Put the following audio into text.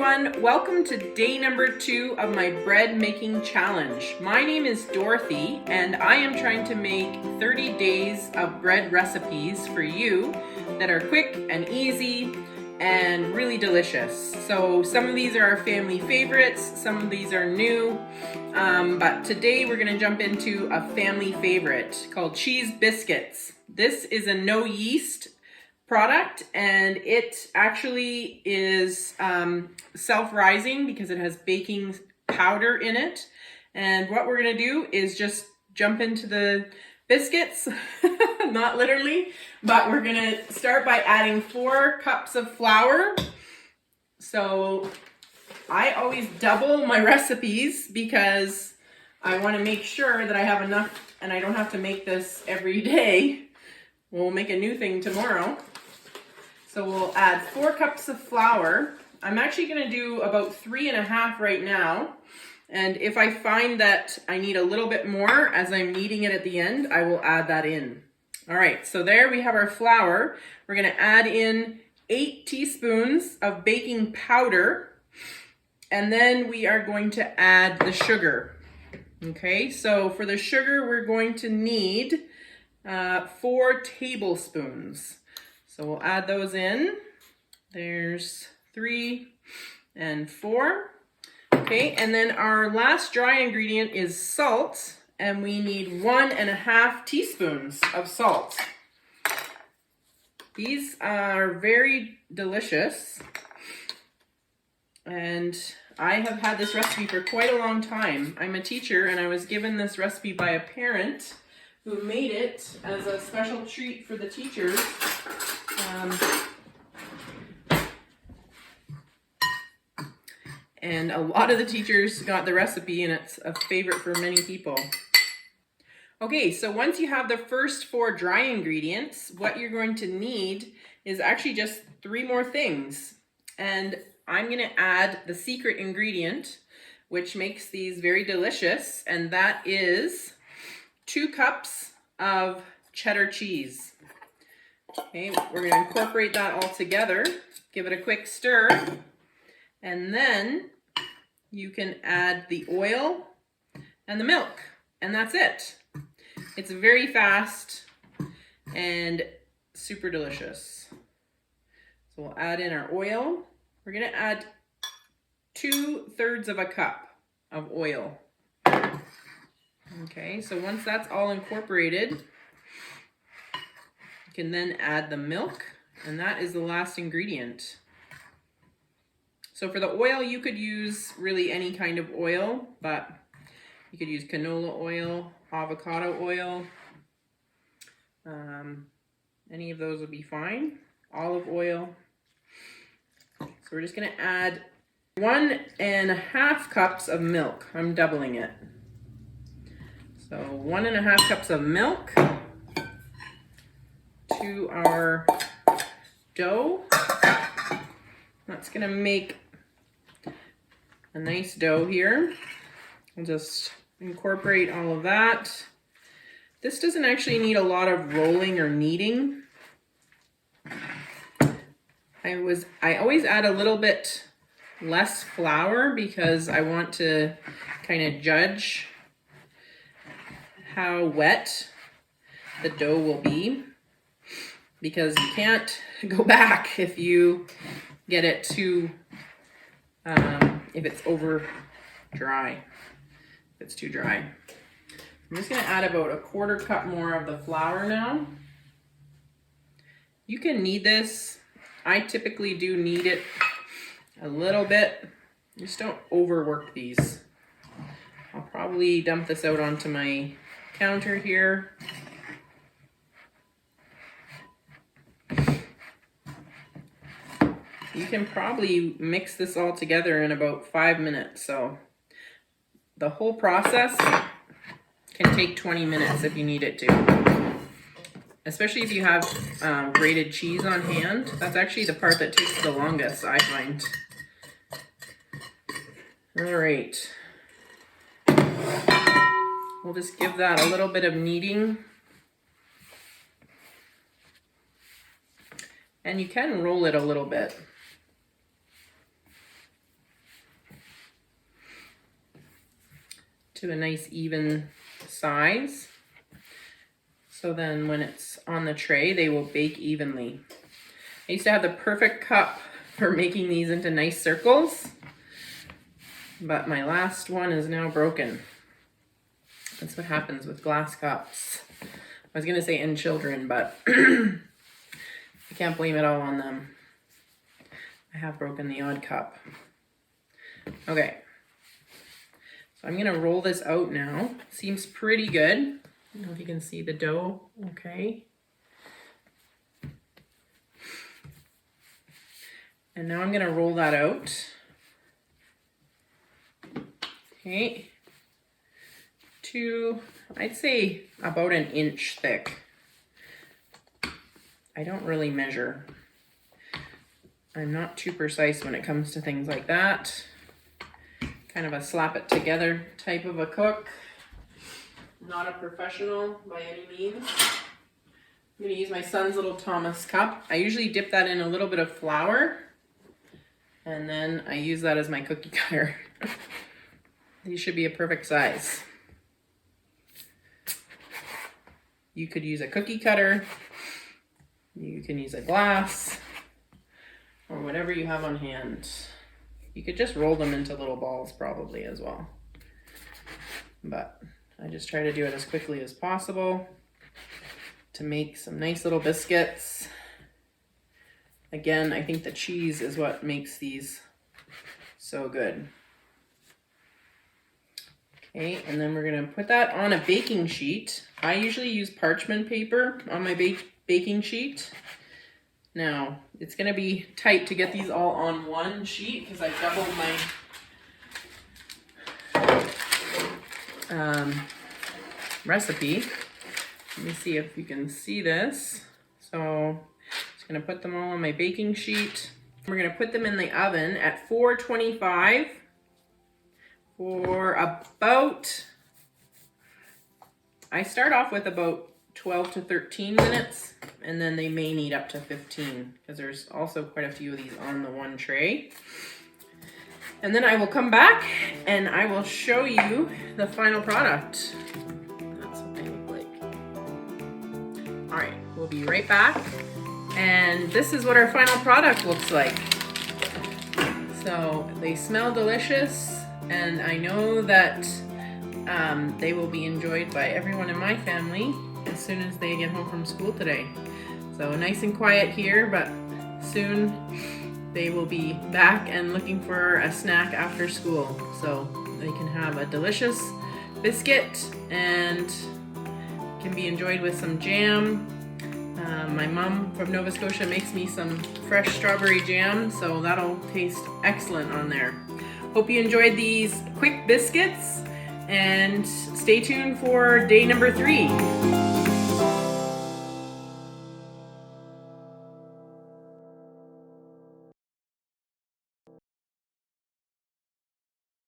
everyone, welcome to day number 2 of my bread making challenge. My name is Dorothy and I am trying to make 30 days of bread recipes for you that are quick and easy and really delicious. So some of these are our family favorites, some of these are new, but today we're going to jump into a family favorite called Cheese Biscuits. This is a no yeast product and it actually is self-rising because it has baking powder in it. And what we're going to do is just jump into the biscuits, not literally, but we're going to start by adding 4 cups of flour. So I always double my recipes because I want to make sure that I have enough and I don't have to make this every day. We'll make a new thing tomorrow. So we'll add 4 cups of flour. I'm actually going to do about 3.5 right now. And if I find that I need a little bit more as I'm kneading it at the end, I will add that in. All right, so there we have our flour. We're going to add in 8 teaspoons of baking powder. And then we are going to add the sugar. Okay, so for the sugar, we're going to need 4 tablespoons. So we'll add those in. There's 3 and 4. Okay, and then our last dry ingredient is salt, and we need 1.5 teaspoons of salt. These are very delicious, and I have had this recipe for quite a long time. I'm a teacher, and I was given this recipe by a parent who made it as a special treat for the teachers. And a lot of the teachers got the recipe and it's a favorite for many people. Okay, so once you have the first 4 dry ingredients, what you're going to need is actually just 3 more things. And I'm going to add the secret ingredient, which makes these very delicious, and that is 2 cups of cheddar cheese. Okay, we're going to incorporate that all together, give it a quick stir, and then you can add the oil and the milk, and that's it. It's very fast and super delicious. So we'll add in our oil. We're going to add 2/3 of a cup of oil. Okay, so once that's all incorporated, you can then add the milk, and that is the last ingredient. So for the oil, you could use really any kind of oil, but you could use canola oil, avocado oil, any of those would be fine, olive oil. So we're just going to add 1.5 cups of milk. I'm doubling it. So 1.5 cups of milk to our dough. That's going to make a nice dough here. We'll just incorporate all of that. This doesn't actually need a lot of rolling or kneading. I always add a little bit less flour because I want to kind of judge how wet the dough will be, because you can't go back if you get it too, if it's over dry, if it's too dry. I'm just going to add about 1/4 cup more of the flour now. You can knead this. I typically do knead it a little bit. Just don't overwork these. I'll probably dump this out onto my counter here. You can probably mix this all together in about 5 minutes. So the whole process can take 20 minutes if you need it to. Especially if you have grated cheese on hand. That's actually the part that takes the longest, I find. All right. We'll just give that a little bit of kneading. And you can roll it a little bit. to a nice even size. So then when it's on the tray, they will bake evenly. I used to have the perfect cup for making these into nice circles, but my last one is now broken. That's what happens with glass cups. I was gonna say and children, but I can't blame it all on them. I have broken the odd cup. Okay, so I'm gonna roll this out now. Seems pretty good. I don't know if you can see the dough, okay. And now I'm gonna roll that out. Okay, to, I'd say about an inch thick. I don't really measure. I'm not too precise when it comes to things like that. Kind of a slap it together type of a cook. Not a professional by any means. I'm gonna use my son's little Thomas cup. I usually dip that in a little bit of flour, and then I use that as my cookie cutter. These should be a perfect size. You could use a cookie cutter, you can use a glass, or whatever you have on hand. You could just roll them into little balls probably as well. But I just try to do it as quickly as possible to make some nice little biscuits. Again, I think the cheese is what makes these so good. Okay, and then we're gonna put that on a baking sheet. I usually use parchment paper on my baking sheet. Now, it's gonna be tight to get these all on one sheet because I doubled my recipe. Let me see if you can see this. So, just gonna put them all on my baking sheet. We're gonna put them in the oven at 425 for about, I start off with about 12 to 13 minutes, and then they may need up to 15 because there's also quite a few of these on the one tray. And then I will come back and I will show you the final product. That's what they look like. All right, we'll be right back. And this is what our final product looks like. So they smell delicious, and I know that they will be enjoyed by everyone in my family as soon as they get home from school today. So nice and quiet here, but soon they will be back and looking for a snack after school. So they can have a delicious biscuit and can be enjoyed with some jam. My mom from Nova Scotia makes me some fresh strawberry jam, so that'll taste excellent on there. Hope you enjoyed these quick biscuits, and stay tuned for day number 3.